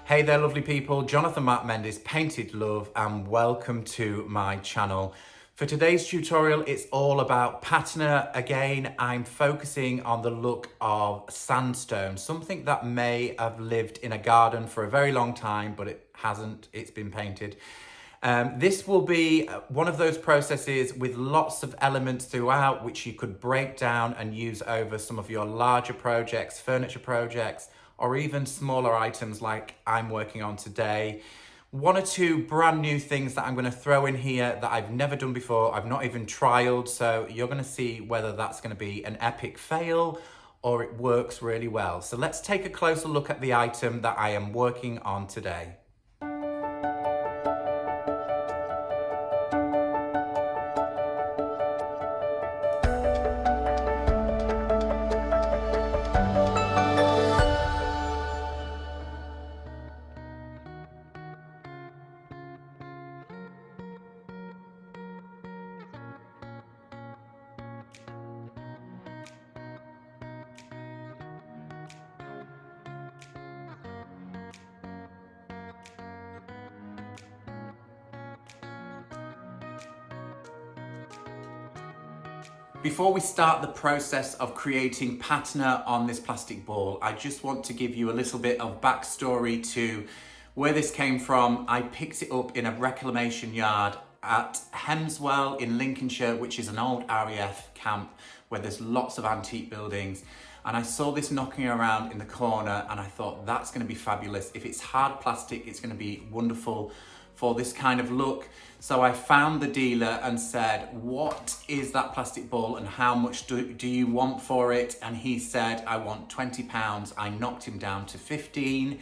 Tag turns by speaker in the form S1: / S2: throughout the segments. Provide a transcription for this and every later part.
S1: Hey there lovely people, Jonathan Mark Mendes, Painted Love, and welcome to my channel. For today's tutorial, it's all about patina. Again, I'm focusing on the look of sandstone, something that may have lived in a garden for a very long time, but it hasn't, it's been painted. This will be one of those processes with lots of elements throughout, which you could break down and use over some of your larger projects, furniture projects, or even smaller items like I'm working on today. One or two brand new things that I'm going to throw in here that I've never done before. I've not even trialed, so you're going to see whether that's going to be an epic fail or it works really well. So let's take a closer look at the item that I am working on today. Before we start the process of creating patina on this plastic ball, I just want to give you a little bit of backstory to where this came from. I picked it up in a reclamation yard at Hemswell in Lincolnshire, which is an old RAF camp where there's lots of antique buildings. And I saw this knocking around in the corner and I thought that's going to be fabulous. If it's hard plastic, it's going to be wonderful for this kind of look. So I found the dealer and said, what is that plastic ball and how much do you want for it? And he said, I want £20. I knocked him down to 15.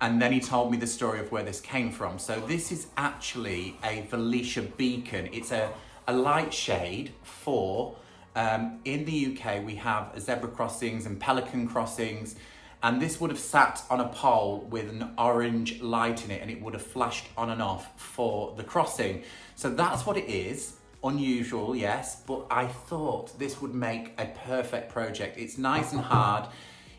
S1: And then he told me the story of where this came from. So this is actually a Valencia beacon. It's a light shade for, in the UK, we have zebra crossings and pelican crossings. And this would have sat on a pole with an orange light in it and it would have flashed on and off for the crossing. So that's what it is. Unusual, yes, but I thought this would make a perfect project. It's nice and hard.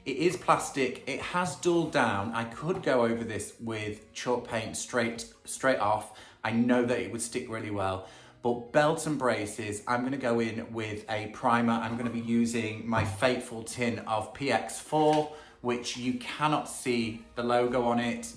S1: It is plastic. It has dulled down. I could go over this with chalk paint straight off. I know that it would stick really well. But belt and braces, I'm going to go in with a primer. I'm going to be using my fateful tin of PX4, which you cannot see the logo on it.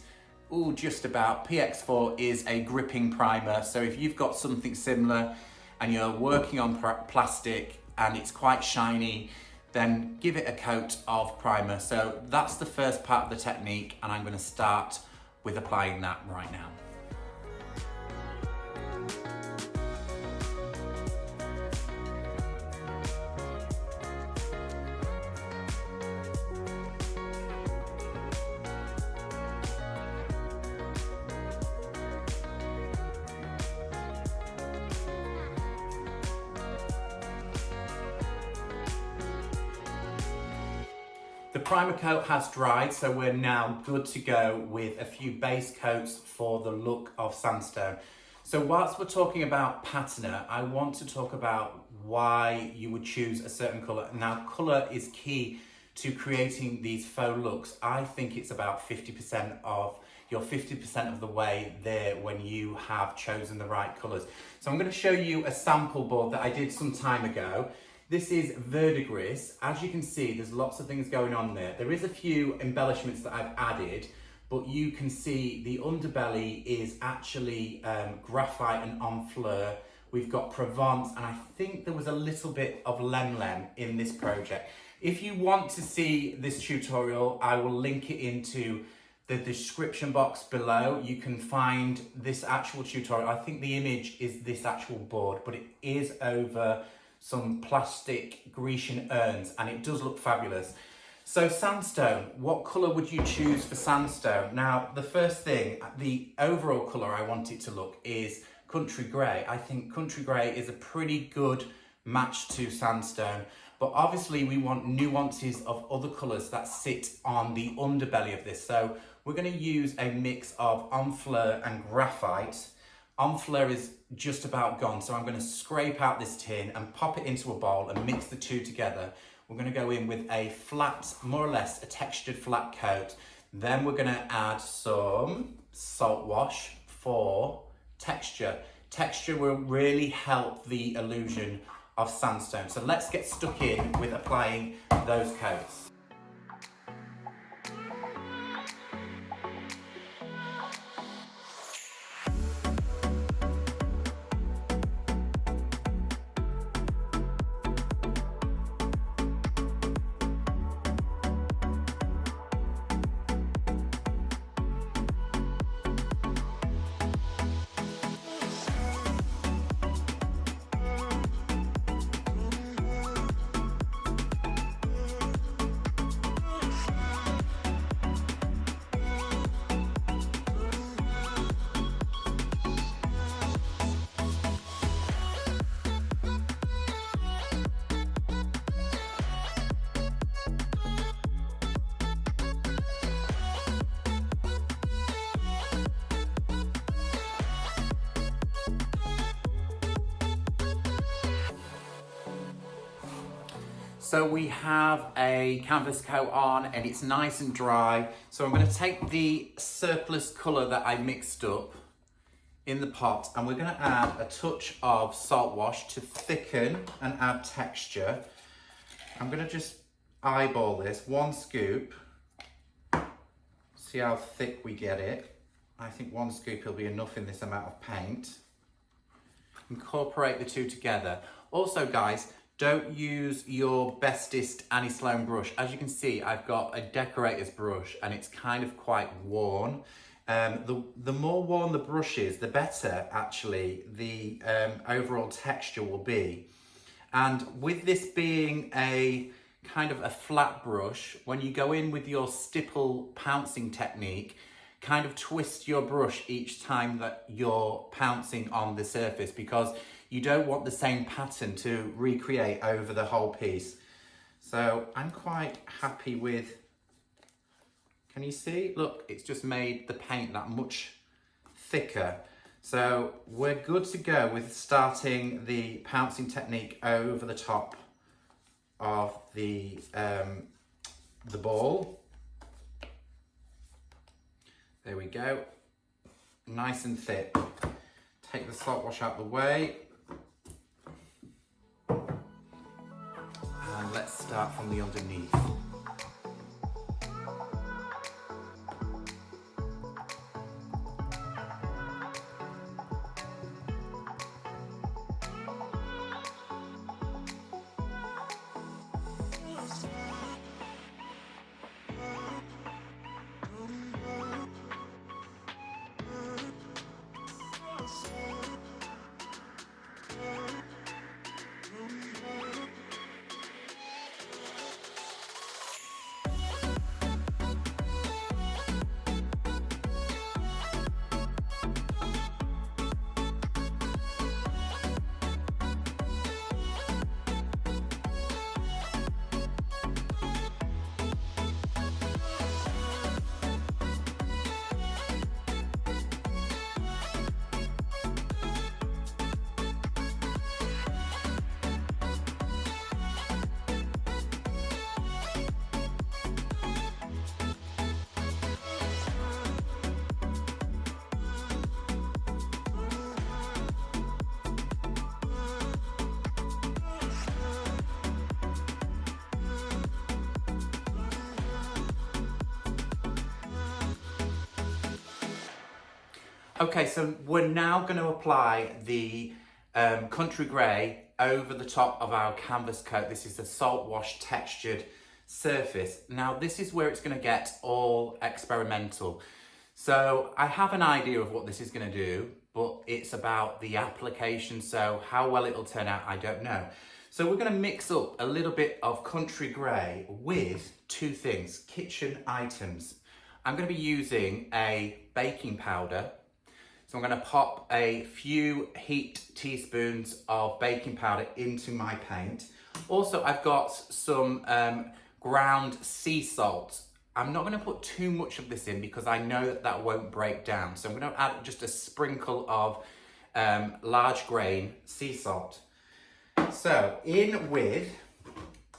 S1: Ooh, just about. PX4 is a gripping primer. So if you've got something similar and you're working on plastic and it's quite shiny, then give it a coat of primer. So that's the first part of the technique and I'm going to start with applying that right now. The primer coat has dried, so we're now good to go with a few base coats for the look of sandstone. So whilst we're talking about patina, I want to talk about why you would choose a certain colour. Now, colour is key to creating these faux looks. I think it's about 50% of you're 50% of the way there when you have chosen the right colours. So I'm going to show you a sample board that I did some time ago. This is verdigris. As you can see, there's lots of things going on there. There is a few embellishments that I've added, but you can see the underbelly is actually graphite and enfleur. We've got Provence, and I think there was a little bit of Lem Lem in this project. If you want to see this tutorial, I will link it into the description box below. You can find this actual tutorial. I think the image is this actual board, but it is over some plastic Grecian urns and it does look fabulous. So sandstone, what colour would you choose for sandstone? Now, the first thing, the overall colour I want it to look is country grey. I think country grey is a pretty good match to sandstone, but obviously we want nuances of other colours that sit on the underbelly of this. So we're going to use a mix of enfleur and graphite. Enfleur is just about gone, so I'm going to scrape out this tin and pop it into a bowl and mix the two together. We're going to go in with a flat, more or less a textured flat coat. Then we're gonna add some salt wash for texture. Texture will really help the illusion of sandstone. So let's get stuck in with applying those coats. So we have a canvas coat on and it's nice and dry. So I'm going to take the surplus colour that I mixed up in the pot and we're going to add a touch of salt wash to thicken and add texture. I'm going to just eyeball this, 1 scoop. See how thick we get it. I think 1 scoop will be enough in this amount of paint. Incorporate the two together. Also guys, don't use your bestest Annie Sloan brush. As you can see, I've got a decorator's brush and it's kind of quite worn. The more worn the brush is, the better actually the overall texture will be. And with this being a kind of a flat brush, when you go in with your stipple pouncing technique, kind of twist your brush each time that you're pouncing on the surface because you don't want the same pattern to recreate over the whole piece. So I'm quite happy with, can you see? Look, it's just made the paint that much thicker. So we're good to go with starting the pouncing technique over the top of the ball. There we go, nice and thick. Take the salt wash out the way. And let's start from the underneath. Okay, so we're now going to apply the country grey over the top of our canvas coat. This is the salt wash textured surface. Now this is where it's going to get all experimental. So I have an idea of what this is going to do, but it's about the application. So how well it'll turn out, I don't know. So we're going to mix up a little bit of country grey with two things, kitchen items. I'm going to be using a baking powder. So I'm going to pop a few heaped teaspoons of baking powder into my paint. Also, I've got some ground sea salt. I'm not going to put too much of this in because I know that that won't break down. So I'm going to add just a sprinkle of large grain sea salt. So in with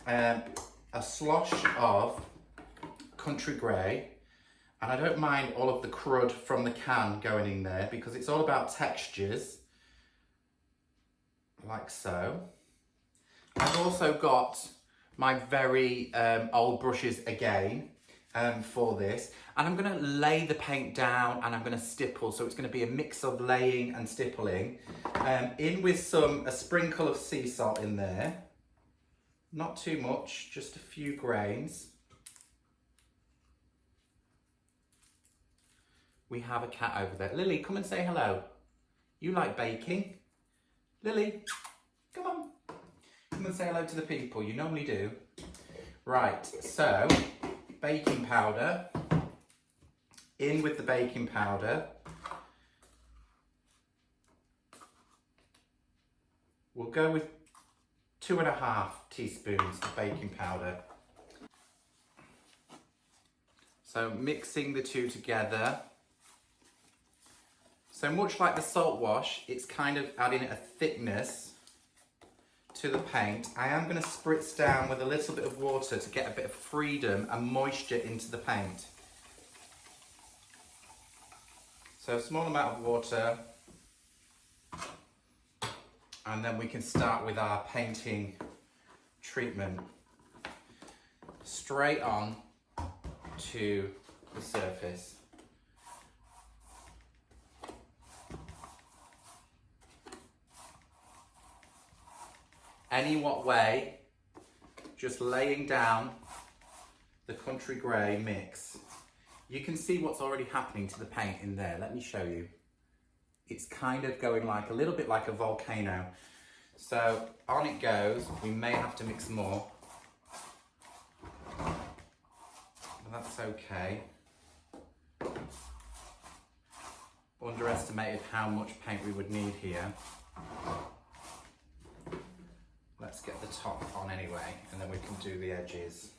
S1: a slosh of country grey. And I don't mind all of the crud from the can going in there because it's all about textures, like so. I've also got my very old brushes again for this. And I'm gonna lay the paint down and I'm gonna stipple. So it's gonna be a mix of laying and stippling. In with a sprinkle of sea salt in there. Not too much, just a few grains. We have a cat over there. Lily, come and say hello. You like baking? Lily, come on. Come and say hello to the people. You normally do. Right, so baking powder. In with the baking powder. We'll go with 2.5 teaspoons of baking powder. So mixing the two together. So much like the salt wash, it's kind of adding a thickness to the paint. I am going to spritz down with a little bit of water to get a bit of freedom and moisture into the paint. So a small amount of water, and then we can start with our painting treatment. Straight on to the surface. Any what way, just laying down the country grey mix. You can see what's already happening to the paint in there. Let me show you. It's kind of going like a little bit like a volcano. So on it goes. We may have to mix more. But that's okay. Underestimated how much paint we would need here. Let's get the top on anyway, and then we can do the edges.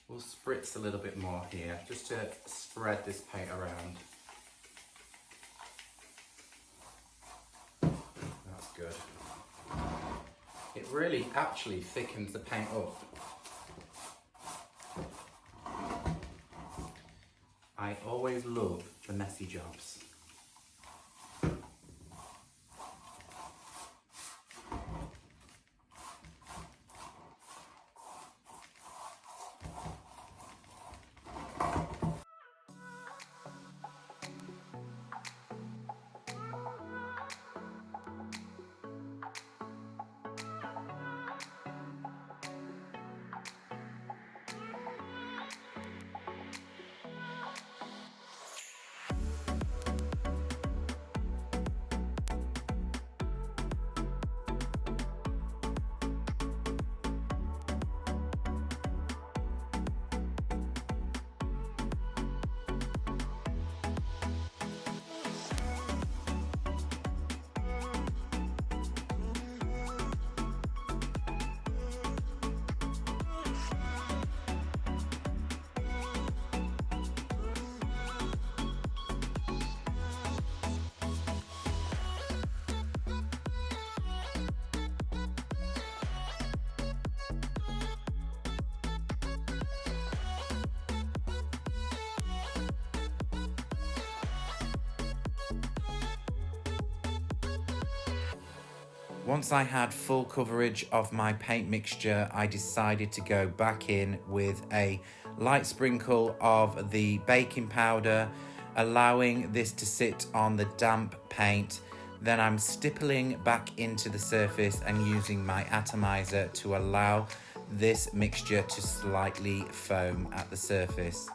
S1: We'll spritz a little bit more here, just to spread this paint around. That's good. It really actually thickens the paint up. I always love the messy jobs. Once I had full coverage of my paint mixture, I decided to go back in with a light sprinkle of the baking powder, allowing this to sit on the damp paint. Then I'm stippling back into the surface and using my atomizer to allow this mixture to slightly foam at the surface.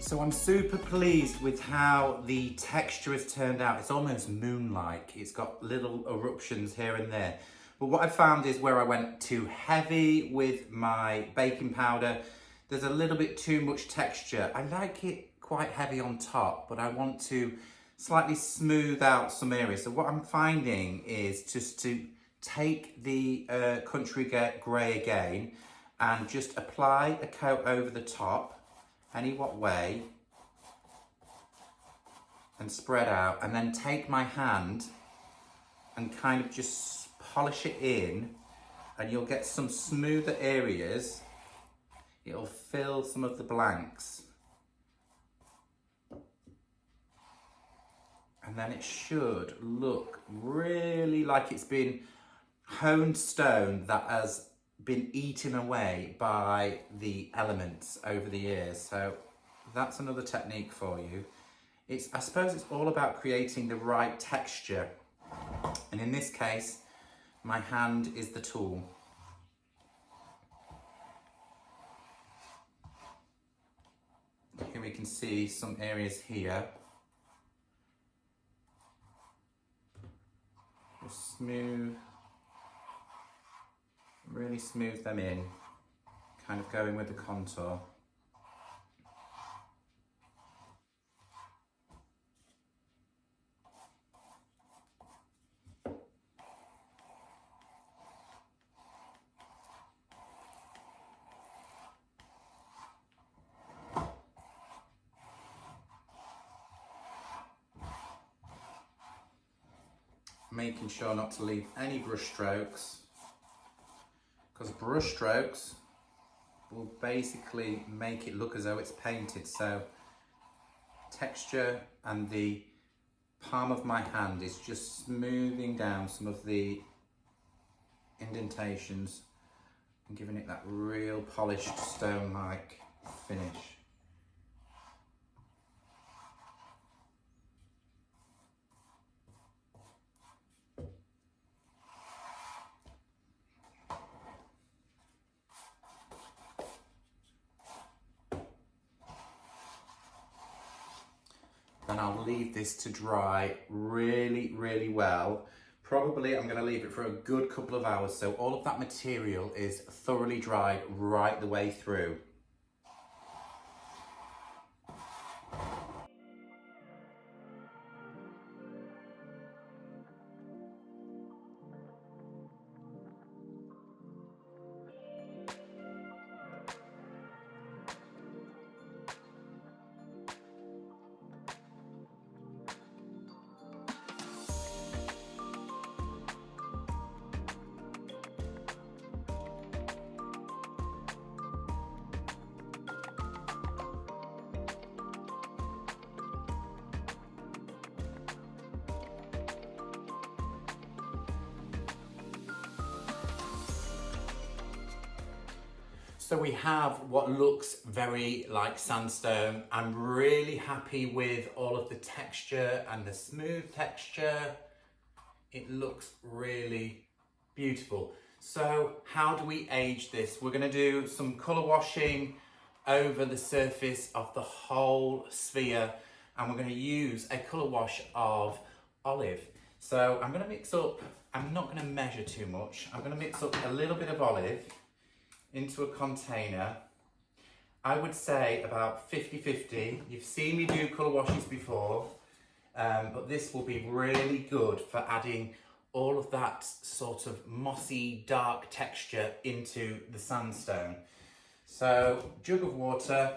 S1: So I'm super pleased with how the texture has turned out. It's almost moon-like. It's got little eruptions here and there. But what I found is where I went too heavy with my baking powder, there's a little bit too much texture. I like it quite heavy on top, but I want to slightly smooth out some areas. So what I'm finding is just to take the country grey again and just apply a coat over the top, any what way, and spread out, and then take my hand and kind of just polish it in, and you'll get some smoother areas. It'll fill some of the blanks. And then it should look really like it's been honed stone that has been eaten away by the elements over the years. So that's another technique for you. I suppose it's all about creating the right texture. And in this case, my hand is the tool. Here we can see some areas here. Just smooth, really smooth them in, kind of going with the contour. Making sure not to leave any brush strokes, because brush strokes will basically make it look as though it's painted. So texture, and the palm of my hand is just smoothing down some of the indentations and giving it that real polished stone-like finish. Then I'll leave this to dry really, really well. Probably I'm going to leave it for a good couple of hours so all of that material is thoroughly dried right the way through. So we have what looks very like sandstone. I'm really happy with all of the texture and the smooth texture. It looks really beautiful. So how do we age this? We're going to do some colour washing over the surface of the whole sphere, and we're going to use a colour wash of olive. So I'm going to mix up, I'm not going to measure too much, I'm going to mix up a little bit of olive into a container. I would say about 50-50. You've seen me do colour washes before, but this will be really good for adding all of that sort of mossy, dark texture into the sandstone. So, jug of water,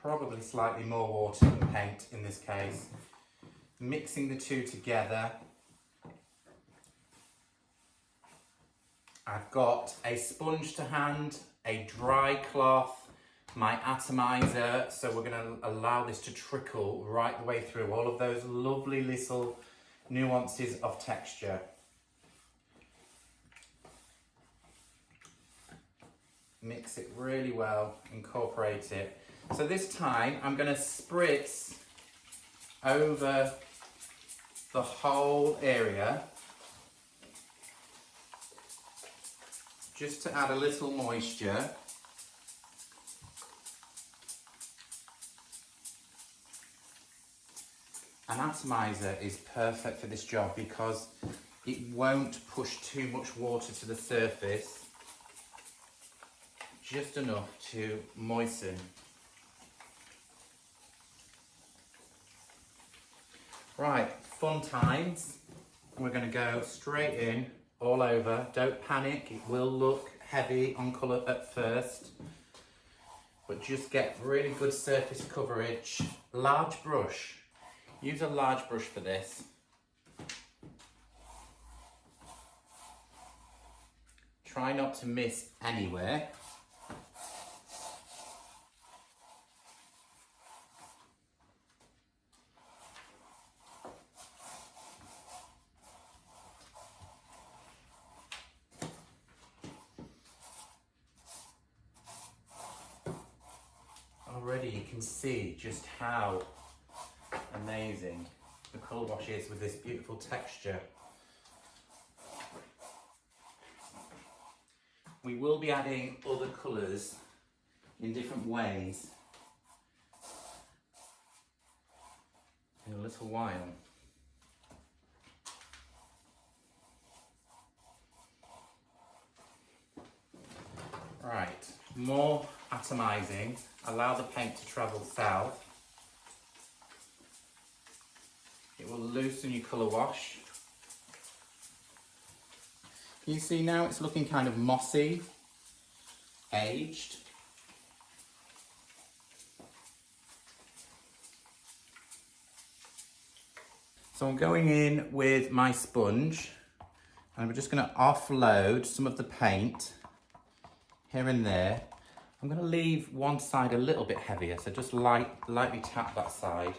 S1: probably slightly more water than paint in this case. Mixing the two together. I've got a sponge to hand, a dry cloth, my atomizer, so we're going to allow this to trickle right the way through all of those lovely little nuances of texture. Mix it really well, incorporate it. So this time I'm going to spritz over the whole area, just to add a little moisture. an atomizer is perfect for this job because it won't push too much water to the surface, just enough to moisten. Right, fun times. We're going to go straight in, all over. Don't panic, it will look heavy on colour at first, but just get really good surface coverage. Large brush. Use a large brush for this. Try not to miss anywhere. Already you can see just how amazing the colour wash is with this beautiful texture. We will be adding other colours in different ways in a little while. Right, more atomising. Allow the paint to travel south. It will loosen your colour wash. Can you see now it's looking kind of mossy, aged? So I'm going in with my sponge and I'm just going to offload some of the paint here and there. I'm going to leave one side a little bit heavier, so just lightly tap that side.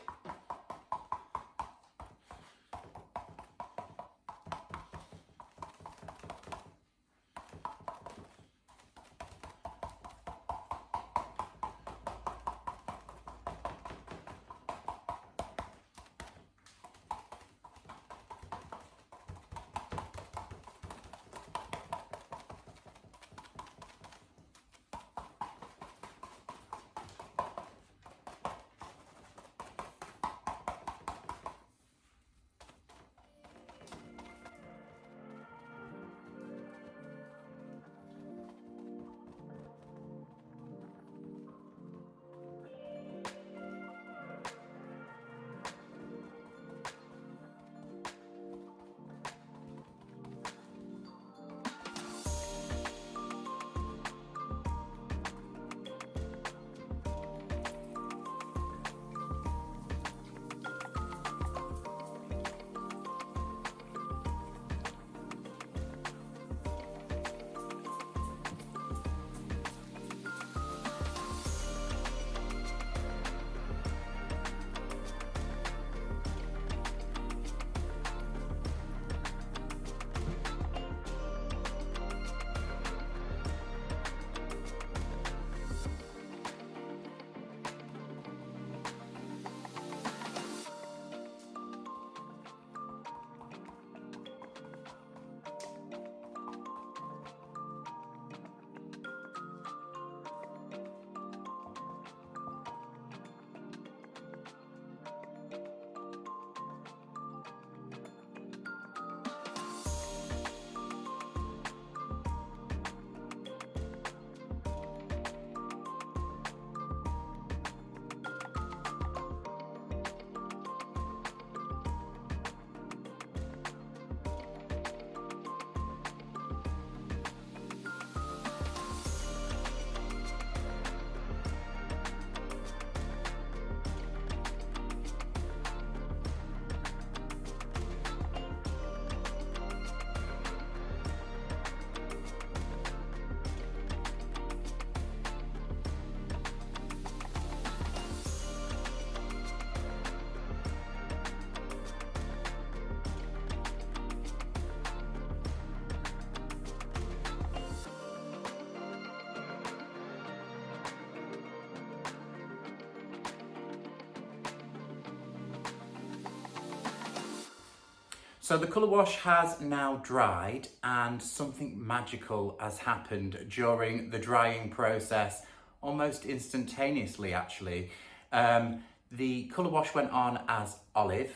S1: So the colour wash has now dried and something magical has happened during the drying process, almost instantaneously actually. The colour wash went on as olive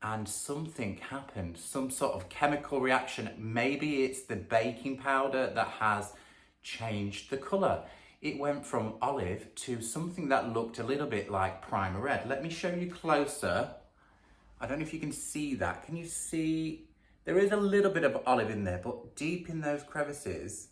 S1: and something happened, some sort of chemical reaction. Maybe it's the baking powder that has changed the colour. It went from olive to something that looked a little bit like primer red. Let me show you closer. I don't know if you can see that. Can you see? There is a little bit of olive in there, but deep in those crevices,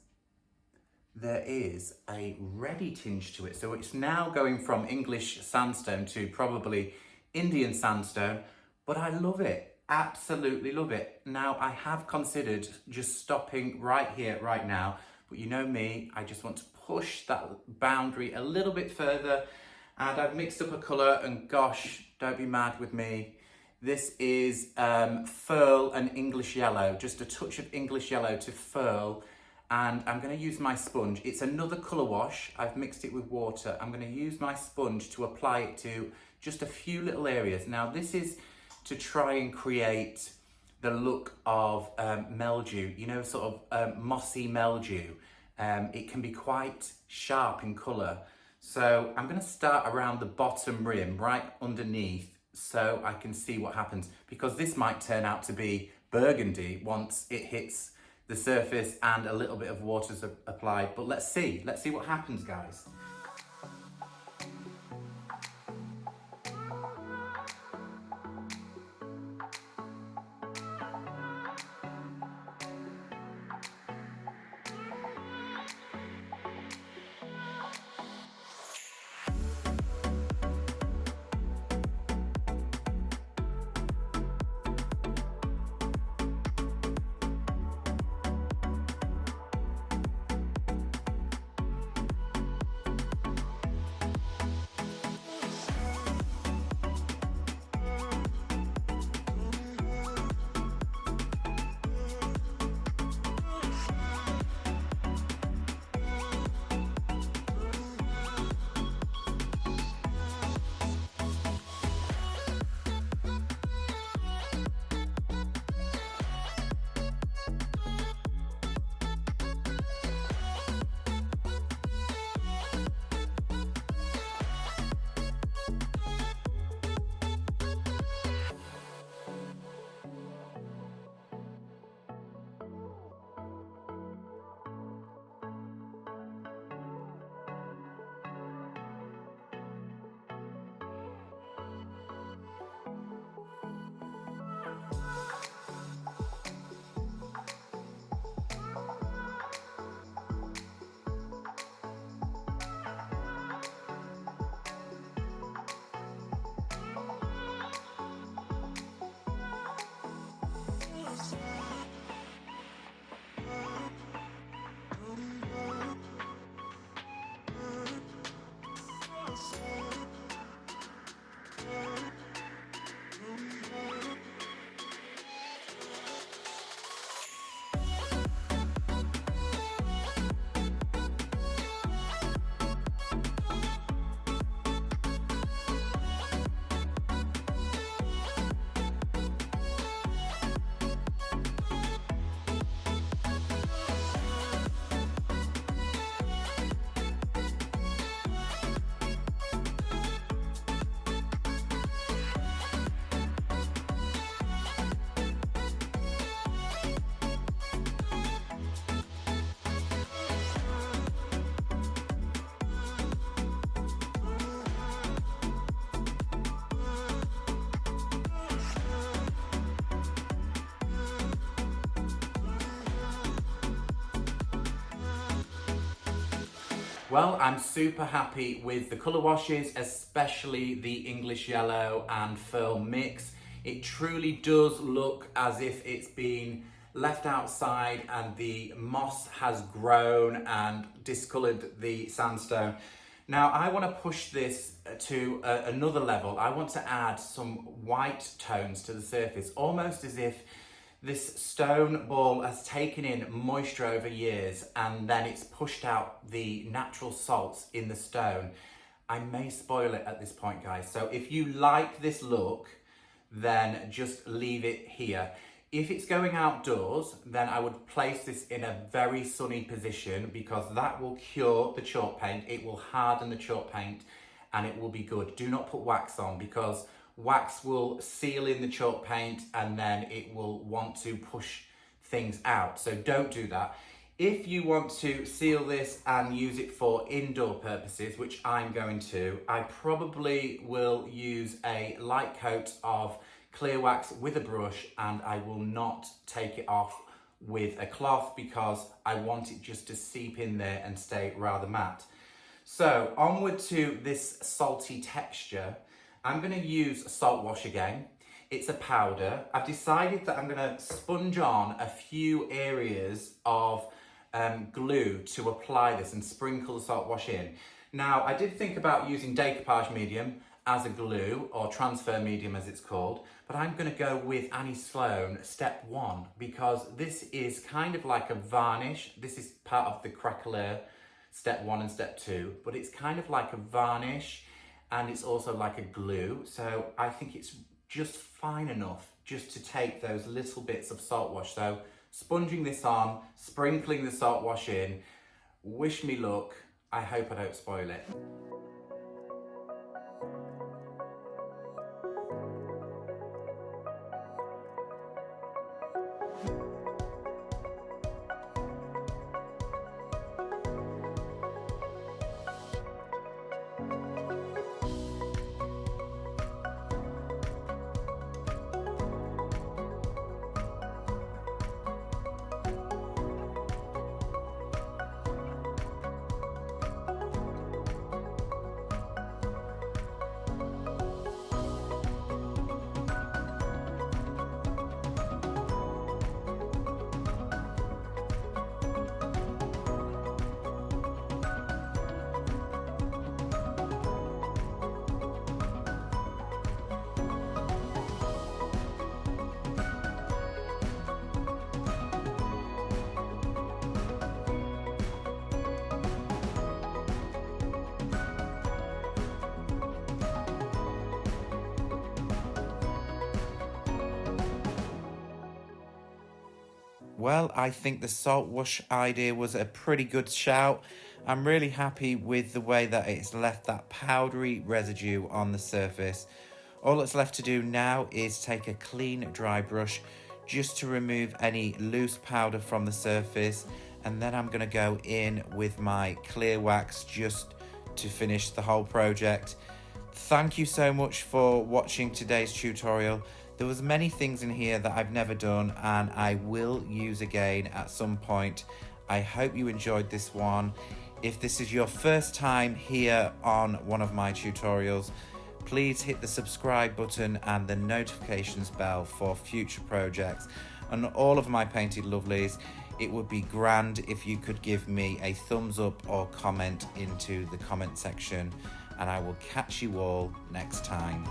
S1: there is a reddy tinge to it. So it's now going from English sandstone to probably Indian sandstone, but I love it, absolutely love it. Now, I have considered just stopping right here, right now, but you know me, I just want to push that boundary a little bit further, and I've mixed up a colour, and gosh, don't be mad with me. This is Furl and English Yellow, just a touch of English Yellow to Furl, and I'm going to use my sponge. It's another colour wash. I've mixed it with water. I'm going to use my sponge to apply it to just a few little areas. Now, this is to try and create the look of mildew, you know, sort of mossy mildew. It can be quite sharp in colour. So I'm going to start around the bottom rim, right underneath, so I can see what happens, because this might turn out to be burgundy once it hits the surface and a little bit of water's applied. But let's see what happens, guys. Well, I'm super happy with the colour washes, especially the English Yellow and Furl mix. It truly does look as if it's been left outside and the moss has grown and discoloured the sandstone. Now, I want to push this to another level. I want to add some white tones to the surface, almost as if this stone ball has taken in moisture over years and then it's pushed out the natural salts in the stone. I may spoil it at this point, guys. So if you like this look, then just leave it here. If it's going outdoors, then I would place this in a very sunny position, because that will cure the chalk paint, it will harden the chalk paint, and it will be good. Do not put wax on, because wax will seal in the chalk paint and then it will want to push things out. So don't do that. If you want to seal this and use it for indoor purposes, which I'm going to, I probably will use a light coat of clear wax with a brush, and I will not take it off with a cloth because I want it just to seep in there and stay rather matte. So onward to this salty texture. I'm going to use salt wash again. It's a powder. I've decided that I'm going to sponge on a few areas of glue to apply this and sprinkle the salt wash in. Now, I did think about using decoupage medium as a glue, or transfer medium as it's called, but I'm going to go with Annie Sloan Step 1 because this is kind of like a varnish. This is part of the craquelure Step 1 and Step 2, but it's kind of like a varnish and it's also like a glue. So I think it's just fine enough just to take those little bits of salt wash. So sponging this on, sprinkling the salt wash in, wish me luck. I hope I don't spoil it. Well, I think the salt wash idea was a pretty good shout. I'm really happy with the way that it's left that powdery residue on the surface. All that's left to do now is take a clean dry brush just to remove any loose powder from the surface, and then I'm going to go in with my clear wax just to finish the whole project. Thank you so much for watching today's tutorial. There was many things in here that I've never done and I will use again at some point. I hope you enjoyed this one. If this is your first time here on one of my tutorials, please hit the subscribe button and the notifications bell for future projects. And all of my painted lovelies, it would be grand if you could give me a thumbs up or comment into the comment section, and I will catch you all next time.